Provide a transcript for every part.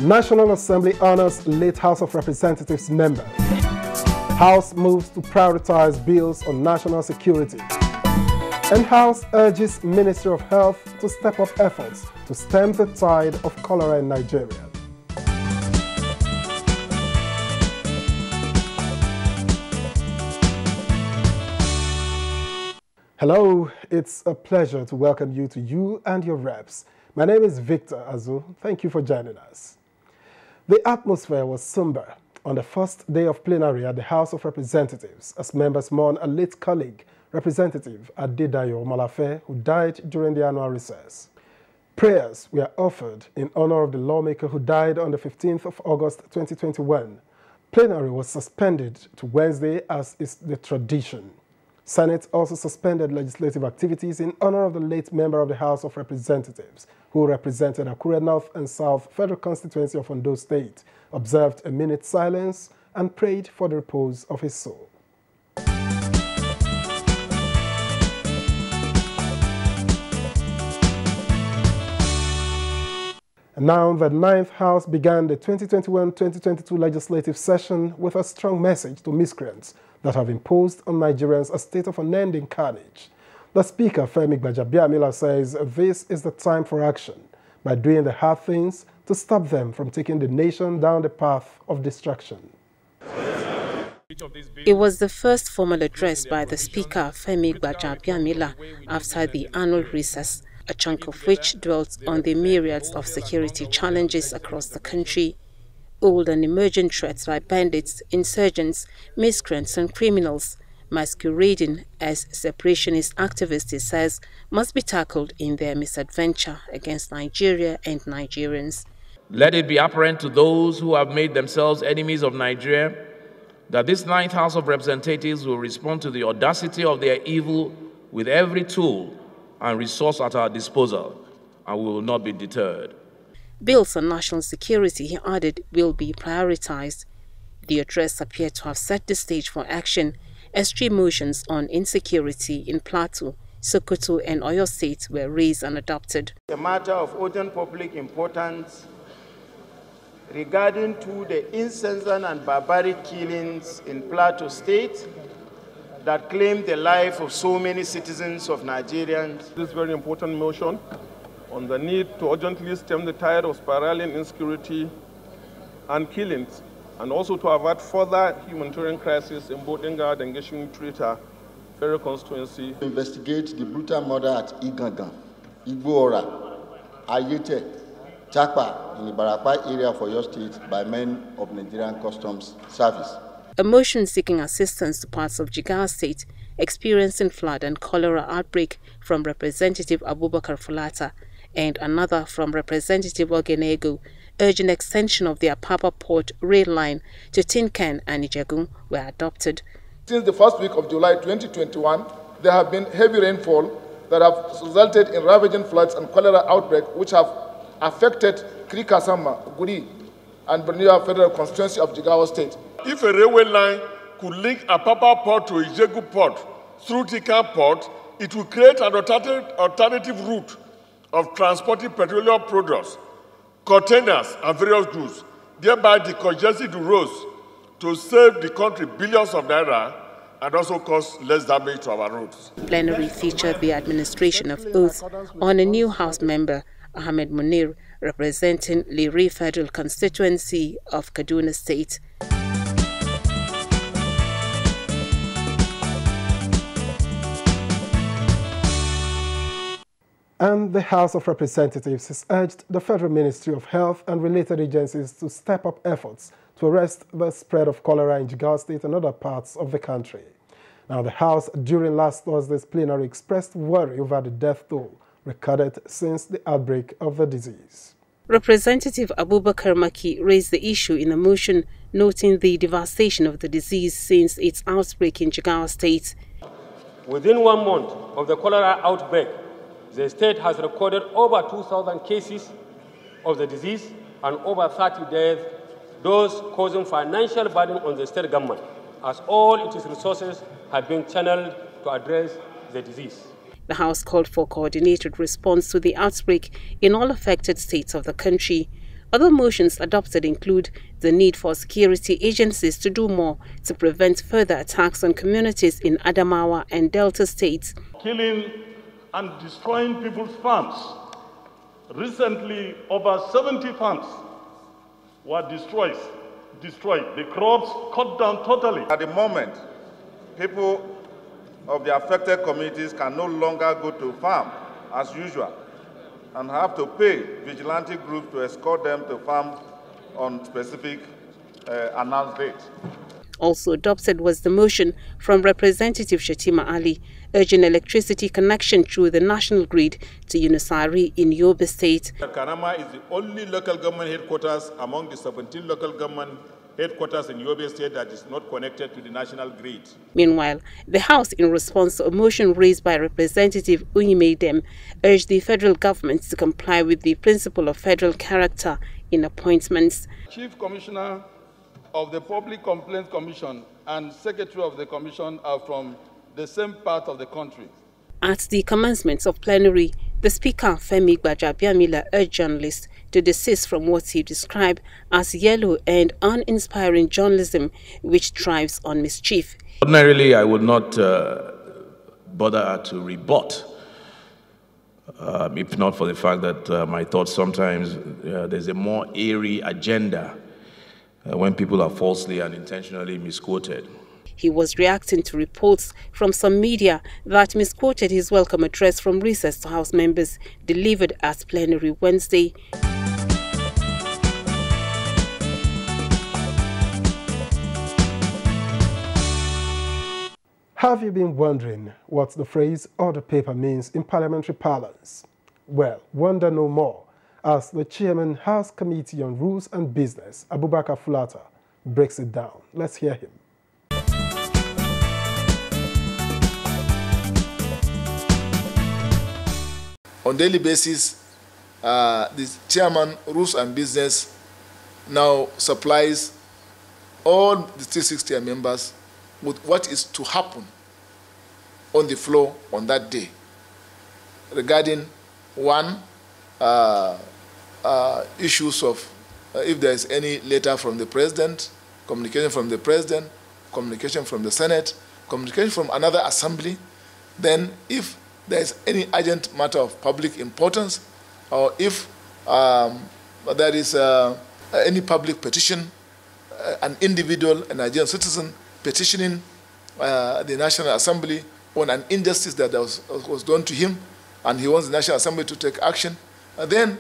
National Assembly honors late House of Representatives member. House moves to prioritize bills on national security. And House urges Ministry of Health to step up efforts to stem the tide of cholera in Nigeria. Hello, it's a pleasure to welcome you to You and Your Reps. My name is Victor Azu. Thank you for joining us. The atmosphere was somber on the first day of plenary at the House of Representatives as members mourn a late colleague, Representative Adedayo Malafe, who died during the annual recess. Prayers were offered in honor of the lawmaker who died on the 15th of August 2021. Plenary was suspended to Wednesday as is the tradition. Senate also suspended legislative activities in honor of the late member of the House of Representatives, who represented Akure North and South Federal Constituency of Ondo State, observed a minute silence, and prayed for the repose of his soul. And now the 9th House began the 2021-2022 legislative session with a strong message to miscreants that have imposed on Nigerians a state of unending carnage. The Speaker, Femi Gbajabiamila, says this is the time for action by doing the hard things to stop them from taking the nation down the path of destruction. It was the first formal address by the Speaker, Femi Gbajabiamila, after the annual recess, a chunk of which dwelt on the myriads of security challenges across the country. Old and emerging threats like bandits, insurgents, miscreants and criminals, masquerading as separationist activists, he says, must be tackled in their misadventure against Nigeria and Nigerians. Let it be apparent to those who have made themselves enemies of Nigeria that this 9th House of Representatives will respond to the audacity of their evil with every tool and resource at our disposal, and we will not be deterred. Bills on national security, he added, will be prioritized. The address appeared to have set the stage for action as three motions on insecurity in Plateau, Sokoto and Oyo State were raised and adopted. A matter of urgent public importance regarding to the incessant and barbaric killings in Plateau State that claimed the life of so many citizens of Nigerians. This very important motion on the need to urgently stem the tide of spiraling insecurity and killings, and also to avert further humanitarian crisis in both Engard and Geshun Trita Federal Constituency. Investigate the brutal murder at Igangan, Igboora, Ayete, Chakpa in the Barapa area of Oyo State by men of Nigerian Customs Service. A motion seeking assistance to parts of Jigawa State experiencing flood and cholera outbreak from Representative Abubakar Fulata, and another from Representative Ogenego, urging extension of the Apapa Port rail line to Tinkan and Ijegun were adopted. Since the first week of July 2021, there have been heavy rainfall that have resulted in ravaging floods and cholera outbreak which have affected Krikasama, Guri, and Borneo Federal Constituency of Jigawa State. If a railway line could link Apapa Port to Ijegu Port through Tinkan Port, it will create an alternative route of transporting petroleum products, containers, and various goods, thereby decongesting the roads to save the country billions of naira and also cause less damage to our roads. Plenary featured the administration of oath on a new House member, Ahmed Munir, representing Liri Federal Constituency of Kaduna State. And the House of Representatives has urged the Federal Ministry of Health and related agencies to step up efforts to arrest the spread of cholera in Jigawa State and other parts of the country. Now, the House, during last Thursday's plenary, expressed worry over the death toll recorded since the outbreak of the disease. Representative Abubakar Maki raised the issue in a motion noting the devastation of the disease since its outbreak in Jigawa State. Within 1 month of the cholera outbreak, the state has recorded over 2,000 cases of the disease and over 30 deaths, those causing financial burden on the state government, as all its resources have been channeled to address the disease. The House called for coordinated response to the outbreak in all affected states of the country. Other motions adopted include the need for security agencies to do more to prevent further attacks on communities in Adamawa and Delta states. Killing and destroying people's farms. Recently, over 70 farms were destroyed. The crops cut down totally. At the moment, people of the affected communities can no longer go to farm as usual and have to pay vigilante groups to escort them to farm on specific announced dates. Also adopted was the motion from Representative Shatima Ali urging electricity connection through the national grid to Yunusari in Yobe State. Kanama is the only local government headquarters among the 17 local government headquarters in Yobe State that is not connected to the national grid. Meanwhile, the House, in response to a motion raised by Representative Unyimedem, urged the federal government to comply with the principle of federal character in appointments. Chief Commissioner of the Public Complaints Commission and Secretary of the Commission are from the same part of the country. At the commencement of plenary, the Speaker, Femi Gbajabiamila, urged journalists to desist from what he described as yellow and uninspiring journalism, which thrives on mischief. Ordinarily, I would not bother to rebut, if not for the fact that my thoughts sometimes there's a more airy agenda when people are falsely and intentionally misquoted. He was reacting to reports from some media that misquoted his welcome address from recess to House members delivered at plenary Wednesday. Have you been wondering what the phrase order paper means in parliamentary parlance? Well, wonder no more, as the Chairman House Committee on Rules and Business, Abubakar Fulata, breaks it down. Let's hear him. On daily basis, the Chairman Rules and Business now supplies all the 360 members with what is to happen on the floor on that day regarding one, issues of if there is any letter from the President, communication from the President, communication from the Senate, communication from another assembly, then if there is any urgent matter of public importance, or if there is any public petition, an individual, a Nigerian citizen, petitioning the National Assembly on an injustice that was done to him, and he wants the National Assembly to take action, and then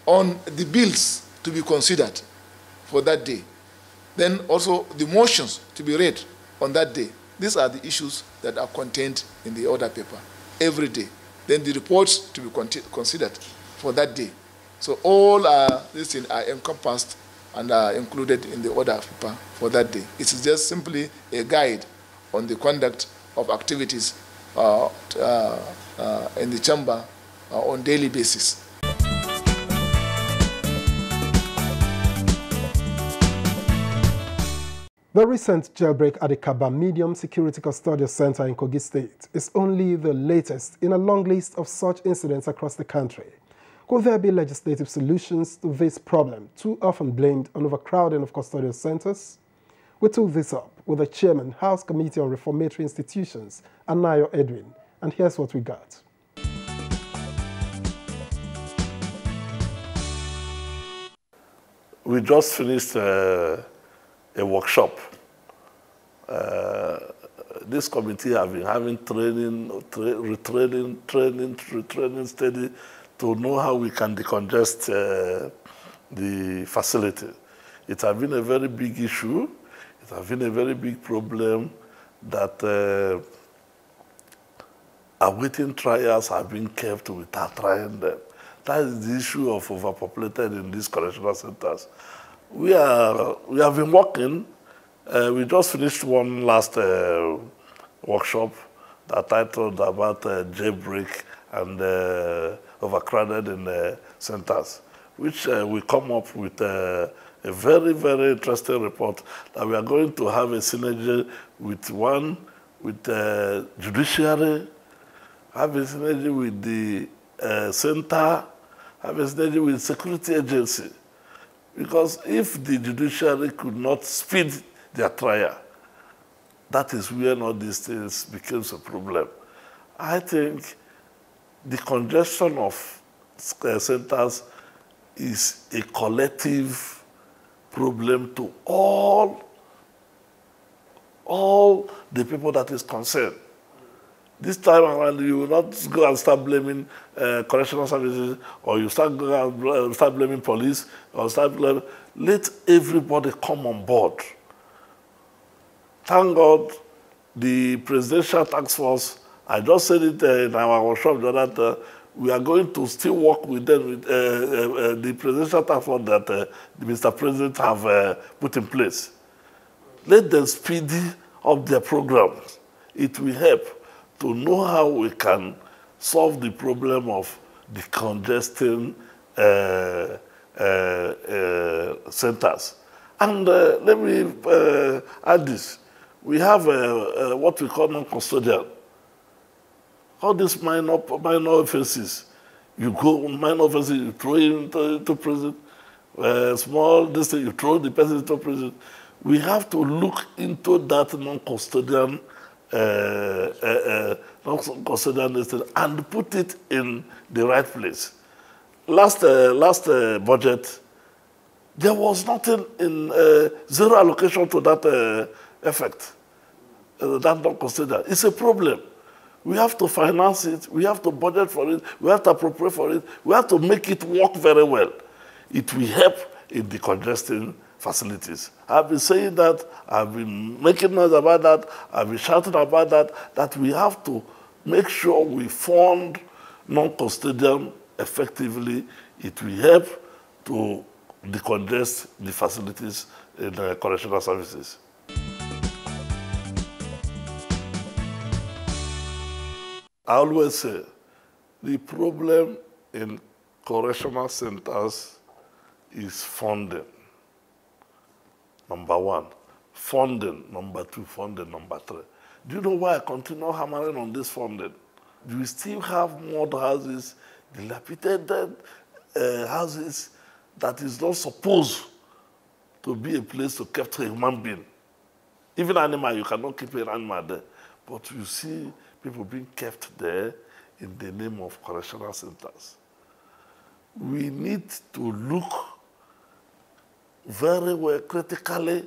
on the bills to be considered for that day, then also the motions to be read on that day. These are the issues that are contained in the order paper every day. Then the reports to be considered for that day. So all these things are encompassed and are included in the order paper for that day. It is just simply a guide on the conduct of activities in the chamber on daily basis. The recent jailbreak at the Kaba Medium Security Custodial Center in Kogi State is only the latest in a long list of such incidents across the country. Could there be legislative solutions to this problem, too often blamed on overcrowding of custodial centers? We took this up with the Chairman, House Committee on Reformatory Institutions, ANAYO EDWIN, and here's what we got. We just finished a workshop. This committee have been having retraining steady to know how we can decongest the facility. It has been a very big issue. It has been a very big problem that awaiting trials have been kept without trying them. That is the issue of overpopulated in these correctional centers. We have been working. We just finished one last workshop that titled about jailbreak and overcrowded in centers, which we come up with a very, very interesting report that we are going to have a synergy with the judiciary, have a synergy with the center, have a synergy with security agency. Because if the judiciary could not speed their trial, that is where all these things becomes a problem. I think the congestion of centers is a collective problem to all the people that is concerned. This time around, you will not go and start blaming correctional services, or you start blaming police, or let everybody come on board. Thank God, the Presidential Task Force, I just said it in our workshop the other day, we are going to still work with them, with the Presidential Task Force that Mr. President have put in place. Let them speed up their programs. It will help to know how we can solve the problem of the congesting centers. And let me add this. We have what we call non-custodial. All these minor offenses, you go minor offenses, you throw him into prison. Small this thing, you throw the person into prison. We have to look into that non-custodial and put it in the right place. Last budget, there was nothing in zero allocation to that effect. That non-custodial. It's a problem. We have to finance it. We have to budget for it. We have to appropriate for it. We have to make it work very well. It will help in decongesting facilities. I've been saying that, I've been making noise about that, I've been shouting about that, that we have to make sure we fund non-custodial effectively. It will help to decongest the facilities in correctional services. I always say, the problem in correctional centers is funding. Number one, funding. Number two, funding. Number three. Do you know why I continue hammering on this funding? Do we still have mud houses, dilapidated houses that is not supposed to be a place to keep a human being? Even animal, you cannot keep an animal there. But you see people being kept there in the name of correctional centers. We need to look very well critically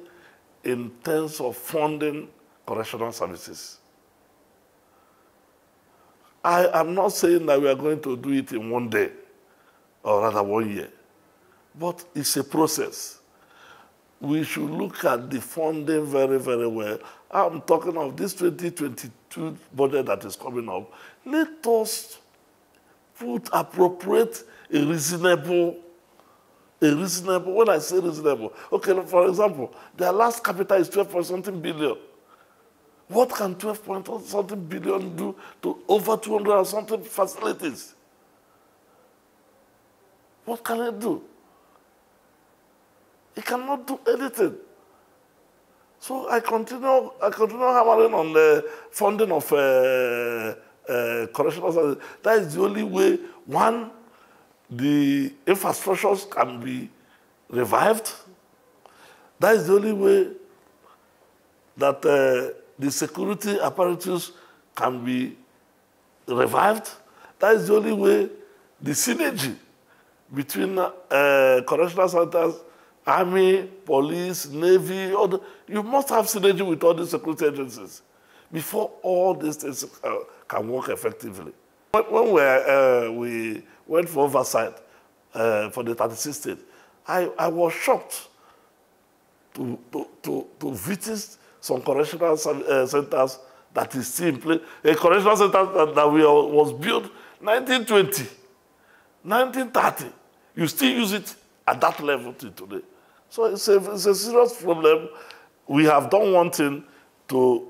in terms of funding correctional services. I am not saying that we are going to do it in one day, or rather 1 year, but it's a process. We should look at the funding very, very well. I'm talking of this 2022 budget that is coming up. Let us appropriate a reasonable, when I say reasonable, okay, for example, their last capital is 12-something billion. What can 12-something billion do to over 200-something facilities? What can it do? It cannot do anything. So I continue hammering on the funding of correctional services. That is the only way, one, the infrastructures can be revived. That is the only way that the security apparatus can be revived. That is the only way the synergy between correctional centers, Army, police, Navy, you must have synergy with all the security agencies before all these things can work effectively. When we went for oversight for the 36 states, I was shocked to visit some correctional centers that is still in place. A correctional center that was built 1920, 1930. You still use it at that level till today. So it's a serious problem. We have done one thing to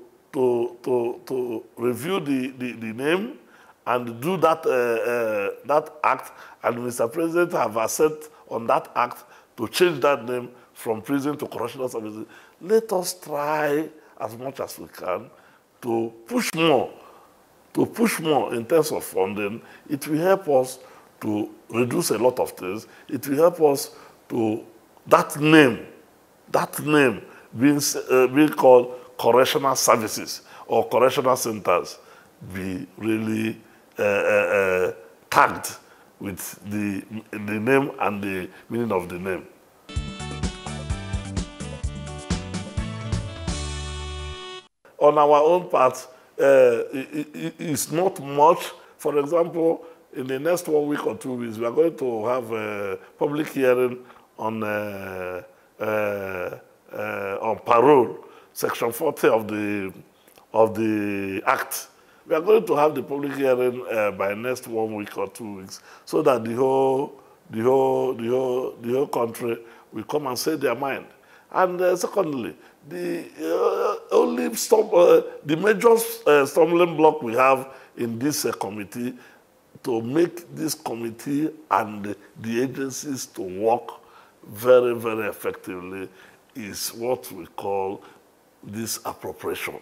review the name and do that that act, and Mr. President have accepted on that act to change that name from prison to correctional services. Let us try as much as we can to push more in terms of funding. It will help us to reduce a lot of things. It will help us to that name being called correctional services or correctional centers be really tagged with the name and the meaning of the name. On our own part, it's not much. For example, in the next 1 week or 2 weeks, we are going to have a public hearing on parole, Section 40 of the Act. We are going to have the public hearing by next 1 week or 2 weeks, so that the whole country will come and say their mind. And secondly, the major stumbling block we have in this committee to make this committee and the agencies to work very, very effectively is what we call this appropriation.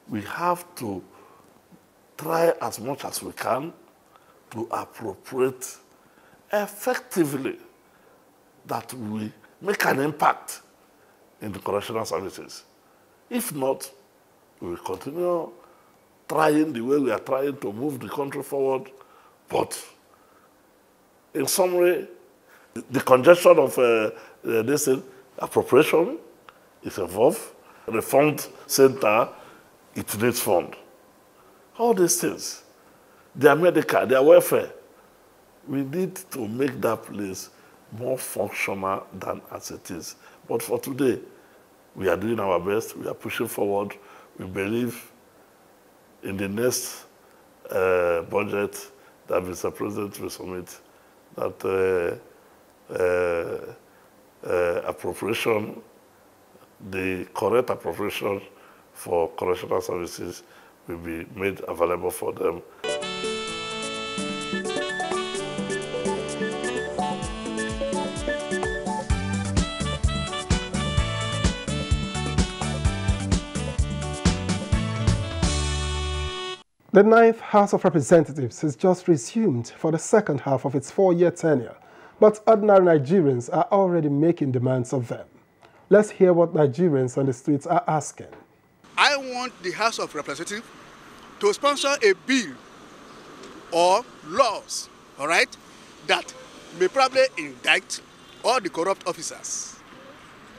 We have to try as much as we can to appropriate effectively, that we make an impact in the correctional services. If not, we will continue trying the way we are trying to move the country forward. But in summary, the congestion of this appropriation is involved. The fund center, it needs fund. All these things, their medical, their welfare, we need to make that place more functional than as it is. But for today, we are doing our best. We are pushing forward. We believe in the next budget that Mr. President will submit, that appropriation, the correct appropriation for correctional services will be made available for them. The 9th House of Representatives has just resumed for the second half of its 4-year tenure, but ordinary Nigerians are already making demands of them. Let's hear what Nigerians on the streets are asking. I want the House of Representatives to sponsor a bill or laws, all right, that may probably indict all the corrupt officers.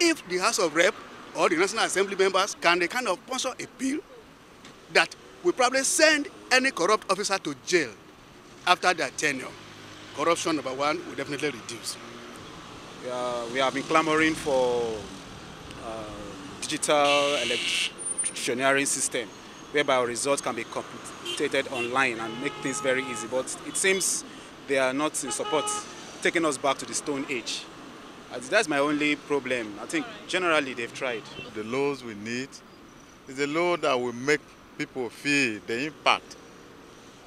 If the House of Rep or the National Assembly members can they kind of sponsor a bill that will probably send any corrupt officer to jail after their tenure, corruption, number one, will definitely reduce. We have been clamoring for digital electioneering system, whereby our results can be computed online and make things very easy. But it seems they are not in support, taking us back to the Stone Age. That's my only problem. I think generally they've tried. The laws we need is a law that will make people feel the impact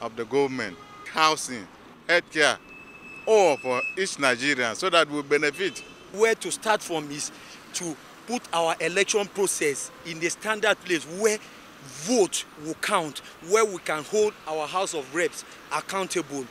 of the government, housing, healthcare, all for each Nigerian, so that we benefit. Where to start from is to put our election process in the standard place where vote will count, where we can hold our House of Reps accountable.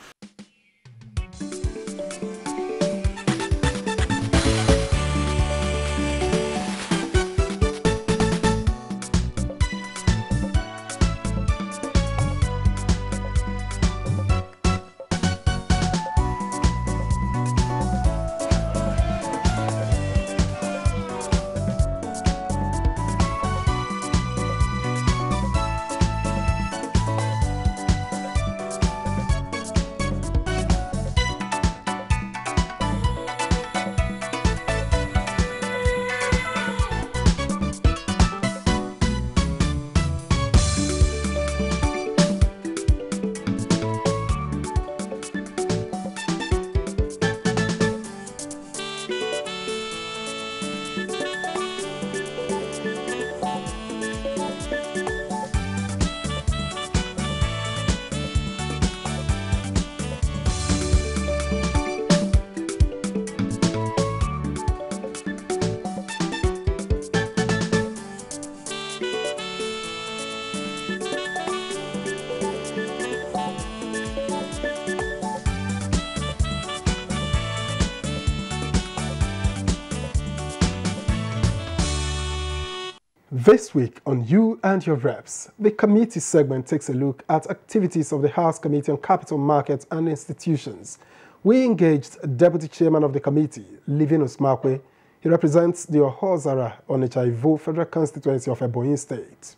This week on You and Your Reps, the committee segment takes a look at activities of the House Committee on Capital Markets and Institutions. We engaged Deputy Chairman of the committee, Livinus Makwe. He represents the Ohozara Onitsha Ivo Federal Constituency of Ebonyi State.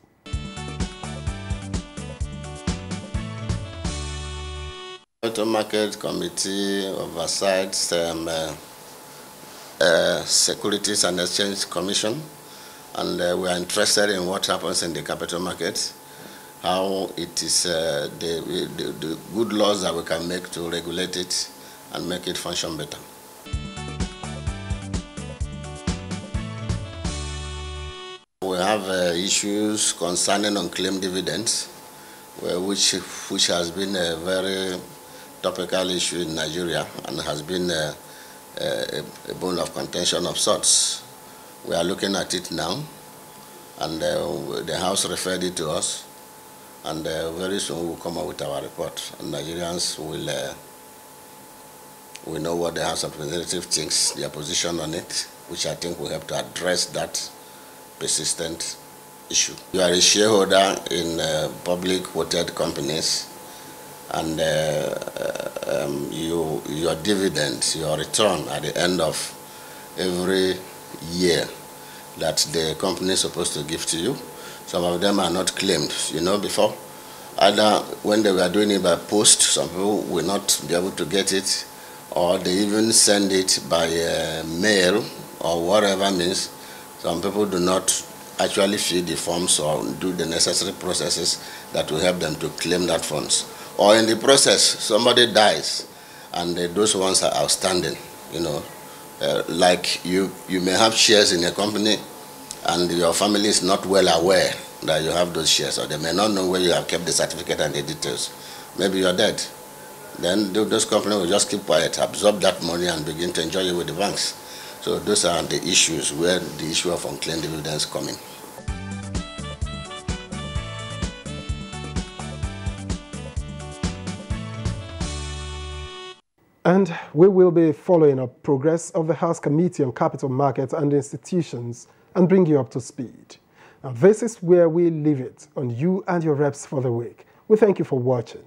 Capital Market Committee oversights Securities and Exchange Commission, and we are interested in what happens in the capital market, how it is the good laws that we can make to regulate it and make it function better. We have issues concerning unclaimed dividends, which has been a very topical issue in Nigeria and has been a bone of contention of sorts. We are looking at it now, and the House referred it to us, and very soon we will come up with our report, and Nigerians will know what the House of Representatives thinks, their position on it, which I think will help to address that persistent issue. You are a shareholder in public quoted companies, and your dividends, your return at the end of every year that the company is supposed to give to you. Some of them are not claimed, before. Either when they were doing it by post, some people will not be able to get it, or they even send it by mail or whatever means. Some people do not actually fill the forms or do the necessary processes that will help them to claim that funds. Or in the process, somebody dies and those ones are outstanding, like you may have shares in a company and your family is not well aware that you have those shares, or they may not know where you have kept the certificate and the details. Maybe you're dead. Then those companies will just keep quiet, absorb that money and begin to enjoy it with the banks. So those are the issues where the issue of unclaimed dividends come in. And we will be following up progress of the House Committee on Capital Markets and Institutions and bring you up to speed. Now, this is where we leave it on You and Your Reps for the week. We thank you for watching.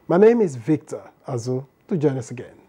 My name is Victor Azu. Do join us again.